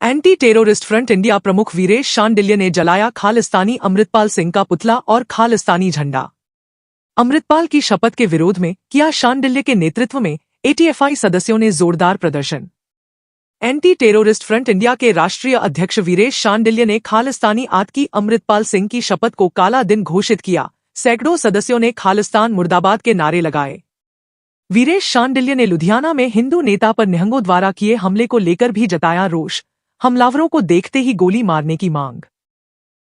Anti terrorist front India प्रमुख वीरेश शांडिल्य ने जलाया खालिस्तानी अमृतपाल सिंह का पुतला और खालिस्तानी झंडा। अमृतपाल की शपथ के विरोध में किया शांडिल्य के नेतृत्व में एटीएफआई सदस्यों ने जोरदार प्रदर्शन। एंटी टेररिस्ट फ्रंट इंडिया के राष्ट्रीय अध्यक्ष वीरेश शांडिल्य ने खालिस्तानी आतंकी अमृतपाल सिंह की शपथ को काला दिन घोषित किया। सैकड़ों सदस्यों ने खालिस्तान मुर्दाबाद के नारे लगाए। वीरेश शांडिल्य ने लुधियाना में हिंदू नेता पर निहंगों द्वारा किए हमले को लेकर भी जताया रोष। हमलावरों को देखते ही गोली मारने की मांग।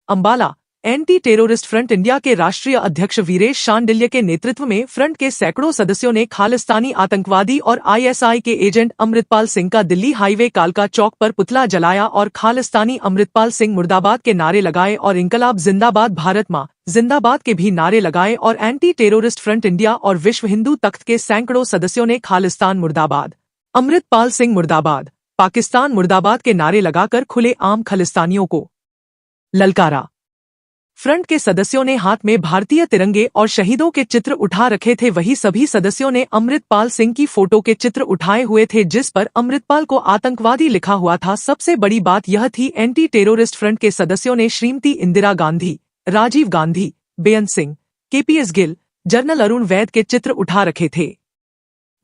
Ambala. Anti terrorist front India के राष्ट्रीय अध्यक्ष वीरेश शांडिल्य के नेतृत्व में फ्रंट के सैकड़ों सदस्यों ने खालिस्तानी आतंकवादी और आईएसआई के एजेंट अमृतपाल सिंह का दिल्ली हाईवे कालका चौक पर पुतला जलाया और खालिस्तानी अमृतपाल सिंह मुर्दाबाद के नारे लगाए और इंकलाब जिंदाबाद भारत मां जिंदाबाद के भी नारे लगाए और एंटी टेररिस्ट फ्रंट इंडिया और विश्व हिंदू तख्त के सैकड़ों सदस्यों ने खालिस्तान मुर्दाबाद, अमृतपाल सिंह मुर्दाबाद, पाकिस्तान मुर्दाबाद के नारे लगाकर खुले आम खालिस्तानियों को ललकारा। फ्रंट के सदस्यों ने हाथ में भारतीय तिरंगे और शहीदों के चित्र उठा रखे थे। वहीं सभी सदस्यों ने अमृतपाल सिंह की फोटो के चित्र उठाए हुए थे जिस पर अमृतपाल को आतंकवादी लिखा हुआ था। सबसे बड़ी बात यह थी एंटी टेररिस्ट फ्रंट के सदस्यों ने श्रीमती इंदिरा गांधी, राजीव गांधी, बेअंत सिंह, केपीएस गिल, जनरल अरुण वैद के चित्र उठा रखे थे।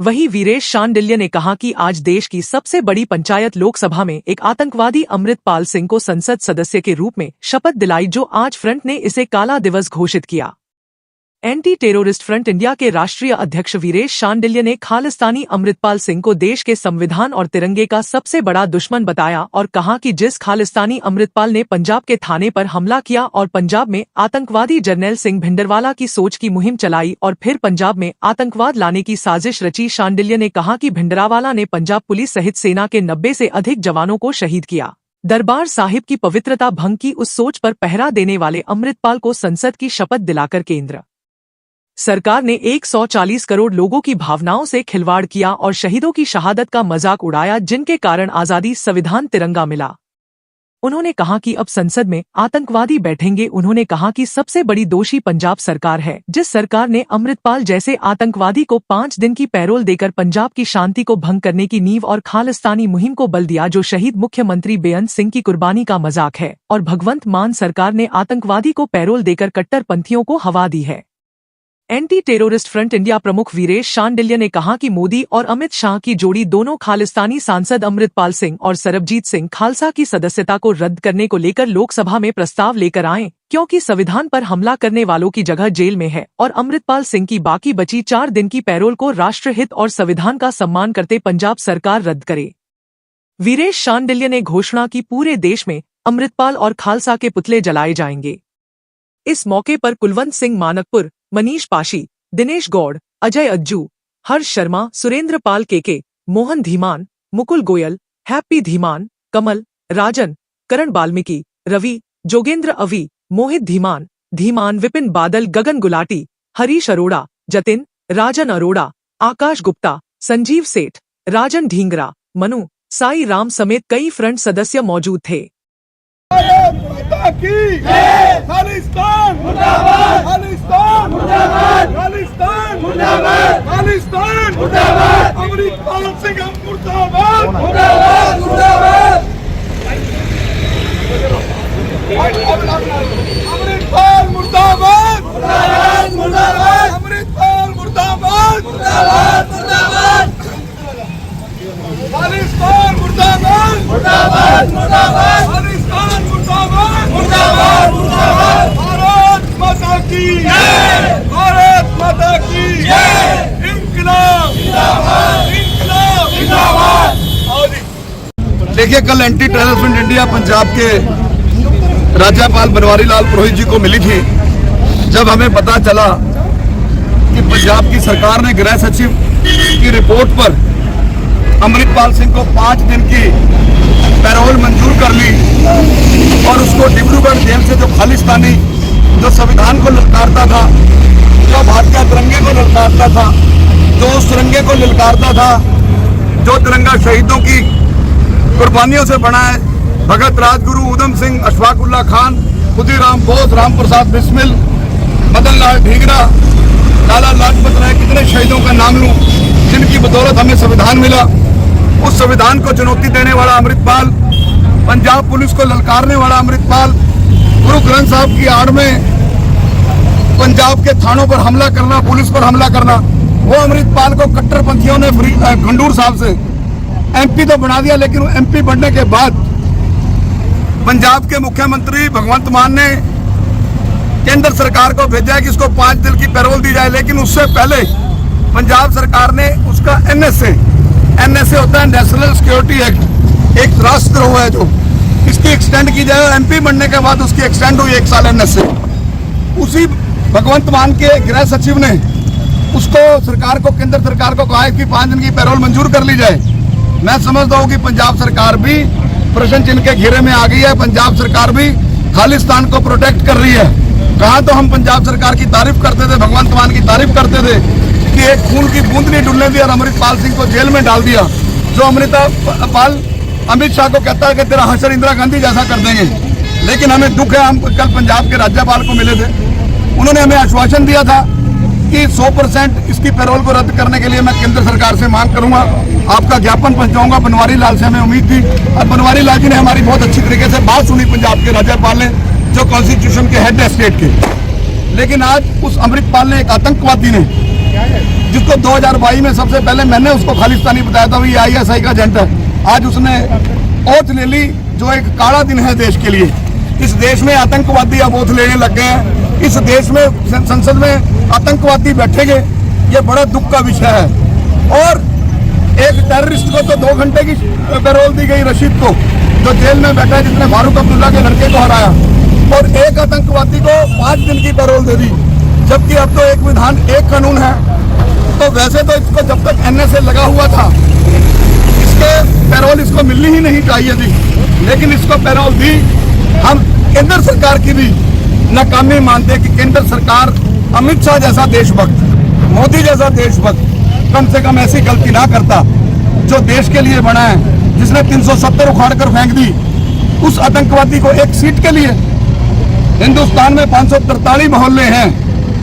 वहीं वीरेश शांडिल्य ने कहा कि आज देश की सबसे बड़ी पंचायत लोकसभा में एक आतंकवादी अमृतपाल सिंह को संसद सदस्य के रूप में शपथ दिलाई, जो आज फ्रंट ने इसे काला दिवस घोषित किया। एंटी टेररिस्ट फ्रंट इंडिया के राष्ट्रीय अध्यक्ष वीरेश शांडिल्य ने खालिस्तानी अमृतपाल सिंह को देश के संविधान और तिरंगे का सबसे बड़ा दुश्मन बताया और कहा कि जिस खालिस्तानी अमृतपाल ने पंजाब के थाने पर हमला किया और पंजाब में आतंकवादी जरनैल सिंह भिंडरवाला की सोच की मुहिम चलाई और फिर पंजाब में आतंकवाद लाने की साजिश रची। शांडिल्य ने कहा कि भिंडरावाला ने पंजाब पुलिस सहित सेना के 90 से अधिक जवानों को शहीद किया। दरबार साहिब की पवित्रता भंग की उस सोच पर पहरा देने वाले अमृतपाल को संसद की शपथ दिलाकर केंद्र सरकार ने 140 करोड़ लोगों की भावनाओं से खिलवाड़ किया और शहीदों की शहादत का मजाक उड़ाया, जिनके कारण आजादी संविधान तिरंगा मिला। उन्होंने कहा कि अब संसद में आतंकवादी बैठेंगे। उन्होंने कहा कि सबसे बड़ी दोषी पंजाब सरकार है, जिस सरकार ने अमृतपाल जैसे आतंकवादी को 5 दिन की पैरोल देकर पंजाब की शांति को भंग करने की नींव और खालिस्तानी मुहिम को बल दिया, जो शहीद मुख्यमंत्री बेअंत सिंह की कुर्बानी का मजाक है। और भगवंत मान सरकार ने आतंकवादी को पैरोल देकर कट्टरपंथियों को हवा दी है। एंटी टेररिस्ट फ्रंट इंडिया प्रमुख वीरेश शांडिल्य ने कहा कि मोदी और अमित शाह की जोड़ी दोनों खालिस्तानी सांसद अमृतपाल सिंह और सरबजीत सिंह खालसा की सदस्यता को रद्द करने को लेकर लोकसभा में प्रस्ताव लेकर आए, क्योंकि संविधान पर हमला करने वालों की जगह जेल में है और अमृतपाल सिंह की बाकी बची 4 दिन की पैरोल को राष्ट्रहित और संविधान का सम्मान करते पंजाब सरकार रद्द करे। वीरेश शांडिल्य ने घोषणा की पूरे देश में अमृतपाल और खालसा के पुतले जलाए जाएंगे। इस मौके पर कुलवंत सिंह मानकपुर, मनीष पाशी, दिनेश गौड़, अजय अज्जू, हर्ष शर्मा, सुरेंद्र पाल केके, मोहन धीमान, मुकुल गोयल, हैप्पी धीमान, कमल, राजन, करण बाल्मीकि, रवि, जोगेंद्र अवी, मोहित धीमान, विपिन बादल, गगन गुलाटी, हरीश अरोड़ा, जतिन, राजन अरोड़ा, आकाश गुप्ता, संजीव सेठ, राजन ढींगरा, मनु, साई राम समेत कई फ्रंट सदस्य मौजूद थे। खालिस्तान मुर्दाबाद, खालिस्तान मुर्दाबाद, खालिस्तान मुर्दाबाद, खालिस्तान मुर्दाबाद, अमृतपाल सिंह मुर्दाबाद, मुर्दाबाद, मुर्दाबाद, अमृतपाल मुर्दाबाद, मुर्दाबाद, मुर्दाबाद, अमृतपाल मुर्दाबाद, मुर्दाबाद, मुर्दाबाद, खालिस्तान मुर्दाबाद, मुर्दाबाद, मुर्दाबाद, खालिस्तान मुर्दाबाद, मुर्दाबाद, मुर्दाबाद, भारत माता की जय, भारत माता की जय, इंकलाब जिंदाबाद, इंकलाब जिंदाबाद। देखिए, कल एंटी टेररिस्ट इंडिया पंजाब के राज्यपाल बनवारी लाल पुरोहित जी को मिली थी। जब हमें पता चला कि पंजाब की सरकार ने गृह सचिव की रिपोर्ट पर अमृतपाल सिंह को 5 दिन की पैरोल मंजूर कर ली और उसको डिब्रूगढ़ जेल से जो खालिस्तानी, जो संविधान को ललकारता था, जो भारतीय तिरंगे को ललकारता था, जो उस तिरंगे को ललकारता था, जो तिरंगा शहीदों की कुर्बानियों से बना है, भगत राजगुरु, उधम सिंह, अशफाक उल्लाह खान, खुदीराम बोस, राम प्रसाद बिस्मिल, मदन लाल ढींगरा, लाला लाजपत राय, कितने शहीदों का नाम लूं जिनकी बदौलत हमें संविधान मिला। उस संविधान को चुनौती देने वाला अमृतपाल पंजाब पुलिस को ललकारने वाला अमृतपाल, गुरु ग्रंथ साहब की आड़ में पंजाब के थानों पर हमला करना, पुलिस पर हमला करना, वो अमृतपाल को कट्टरपंथियों ने खंडूर साहब से एमपी तो बना दिया, लेकिन एमपी बनने के बाद पंजाब के मुख्यमंत्री भगवंत मान ने केंद्र सरकार को भेजा है कि इसको 5 दिन की पैरोल दी जाए। लेकिन उससे पहले पंजाब सरकार ने उसका एनएसए होता है, नेशनल सिक्योरिटी एक्ट, एक राष्ट्रद्रोह है जो, इसकी एक्सटेंड की जाए। और एमपी बनने के बाद उसकी एक्सटेंड हुई 1 साल एनएसए। उसी भगवंत मान के गृह सचिव ने उसको सरकार को, केंद्र सरकार को कहा है कि 5 दिन की पैरोल मंजूर कर ली जाए। मैं समझता हूँ कि पंजाब सरकार भी प्रश्न चिन्ह के घेरे में आ गई है। पंजाब सरकार भी खालिस्तान को प्रोटेक्ट कर रही है। कहा तो हम पंजाब सरकार की तारीफ करते थे, भगवंत मान की तारीफ करते थे कि एक खून की बूंद नहीं डुलने दी और अमृतपाल सिंह को जेल में डाल दिया। जो अमृतपाल अमित शाह को कहता है कि तेरा हशर इंदिरा गांधी जैसा कर देंगे। लेकिन हमें दुख है, हम कल पंजाब के राज्यपाल को मिले थे, उन्होंने हमें आश्वासन दिया था कि 100% इसकी पैरोल को रद्द करने के लिए मैं केंद्र सरकार से मांग करूंगा, आपका ज्ञापन पहुंचाऊंगा। बनवारी लाल से हमें उम्मीद थी और बनवारी लाल जी ने हमारी बहुत अच्छी तरीके से बात सुनी, पंजाब के राज्यपाल ने, जो कॉन्स्टिट्यूशन के हेड है स्टेट के। लेकिन आज उस अमृतपाल ने, एक आतंकवादी ने, जिसको 2022 में सबसे पहले मैंने उसको खालिस्तानी बताया था, ये ISI का एजेंट है, आज उसने ओथ ले ली, जो एक काला दिन है देश के लिए। इस देश में आतंकवादी अब ओथ लेने लग गए हैं। इस देश में संसद में आतंकवादी बैठेंगे, ये बड़ा दुख का विषय है। और एक टेररिस्ट को तो 2 घंटे की पैरोल दी गई, रशीद को, जो जेल में बैठा है, जिसने फारूक अब्दुल्ला के लड़के को हराया। और एक आतंकवादी को 5 दिन की पैरोल दे दी, जबकि अब तो एक विधान, एक कानून है। तो वैसे तो इसको जब तक NSA लगा हुआ था, इसके पैरोल इसको मिलनी ही नहीं चाहिए थी, लेकिन इसको पैरोल दी। हम केंद्र सरकार की भी नाकामी मानते कि केंद्र सरकार अमित शाह जैसा देशभक्त, मोदी जैसा देशभक्त कम से कम ऐसी गलती ना करता, जो देश के लिए बना है, जिसने 370 उखाड़ कर फेंक दी उस आतंकवादी को एक सीट के लिए। हिंदुस्तान में 543 मोहल्ले हैं,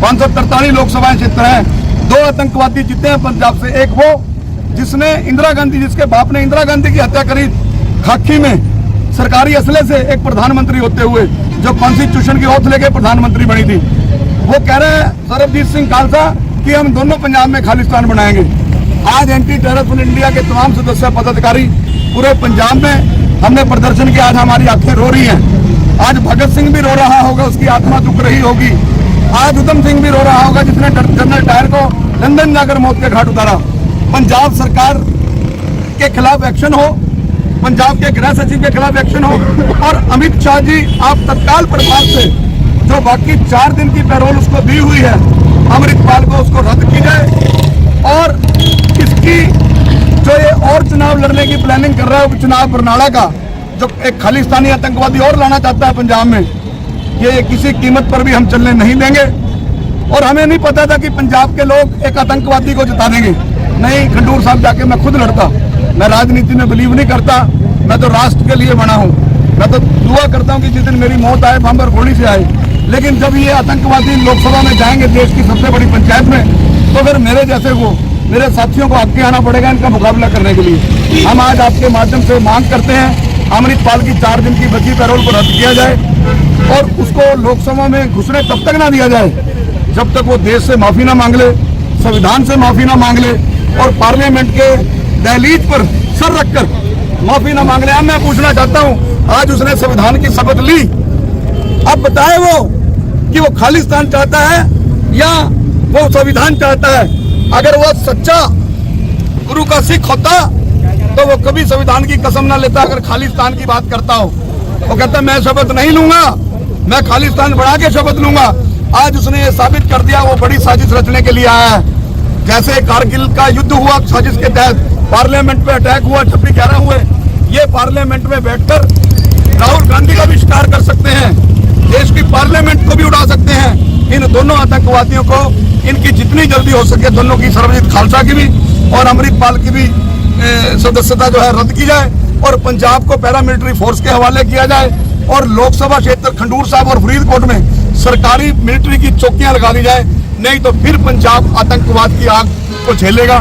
543 लोकसभा क्षेत्र हैं, 2 आतंकवादी जीते हैं पंजाब से। एक वो जिसने इंदिरा गांधी, जिसके बाप ने इंदिरा गांधी की हत्या करी खाकी में सरकारी असले से, एक प्रधानमंत्री होते हुए, जो कॉन्स्टिट्यूशन की ओथ लेके प्रधानमंत्री बनी थी। वो कह रहे हैं सरबजीत सिंह खालसा कि हम दोनों पंजाब में खालिस्तान बनाएंगे। आज एंटी टेररिज्म इंडिया के तमाम सदस्य पदाधिकारी पूरे पंजाब में हमने प्रदर्शन किया। आज हमारी आंखें रो रही हैं। आज भगत सिंह भी रो रहा होगा, उसकी आत्मा दुख रही होगी। आज उधम सिंह भी रो रहा होगा, जिसने जनरल डायर को लंदन जाकर मौत के घाट उतारा। पंजाब सरकार के खिलाफ एक्शन हो, पंजाब के गृह सचिव के खिलाफ एक्शन हो, और अमित शाह जी आप तत्काल प्रभाव से जो बाकी 4 दिन की पैरोल उसको दी हुई है अमृतपाल को, उसको रद्द की जाए। और इसकी जो ये और चुनाव लड़ने की प्लानिंग कर रहा है, चुनाव बरनाला का, जो एक खालिस्तानी आतंकवादी और लाना चाहता है पंजाब में, ये किसी कीमत पर भी हम चलने नहीं देंगे। और हमें नहीं पता था कि पंजाब के लोग एक आतंकवादी को जिता देंगे। नहीं, खंडूर साहब जाके मैं खुद लड़ता। मैं राजनीति में बिलीव नहीं करता, मैं तो राष्ट्र के लिए बना हूँ। मैं तो दुआ करता हूँ कि जिस दिन मेरी मौत आए, बम्बर गोली से आए। लेकिन जब ये आतंकवादी लोकसभा में जाएंगे, देश की सबसे बड़ी पंचायत में, तो फिर मेरे जैसे को, मेरे साथियों को आगे आना पड़ेगा इनका मुकाबला करने के लिए। हम आज आपके माध्यम से मांग करते हैं अमृतपाल की 4 दिन की बची पैरोल को रद्द किया जाए और उसको लोकसभा में घुसने तब तक ना दिया जाए जब तक वो देश से माफी ना मांग ले, संविधान से माफी ना मांग ले और पार्लियामेंट के दहलीज पर सर रखकर माफी ना मांग ले। अब मैं पूछना चाहता हूँ, आज उसने संविधान की शपथ ली, अब बताए वो कि वो खालिस्तान चाहता है या वो संविधान चाहता है। अगर वो सच्चा गुरु का सिख होता तो वो कभी संविधान की कसम ना लेता। अगर खालिस्तान की बात करता हो, वो कहता मैं शपथ नहीं लूंगा, मैं खालिस्तान बढ़ा के शपथ लूंगा। आज उसने ये साबित कर दिया वो बड़ी साजिश रचने के लिए आया है। जैसे कारगिल का युद्ध हुआ, साजिश के तहत पार्लियामेंट पे अटैक हुआ, 26/11 हुए, ये पार्लियामेंट में बैठकर राहुल गांधी का भी शिकार कर सकते हैं, देश की पार्लियामेंट को भी उड़ा सकते हैं। इन दोनों आतंकवादियों को, इनकी जितनी जल्दी हो सके, दोनों की, सरबजीत खालसा की भी और अमृतपाल की भी सदस्यता जो है रद्द की जाए और पंजाब को पैरामिलिट्री फोर्स के हवाले किया जाए और लोकसभा क्षेत्र खंडूर साहब और फरीदकोट में सरकारी मिलिट्री की चौकियां लगा दी जाए। नहीं तो फिर पंजाब आतंकवाद की आग को झेलेगा।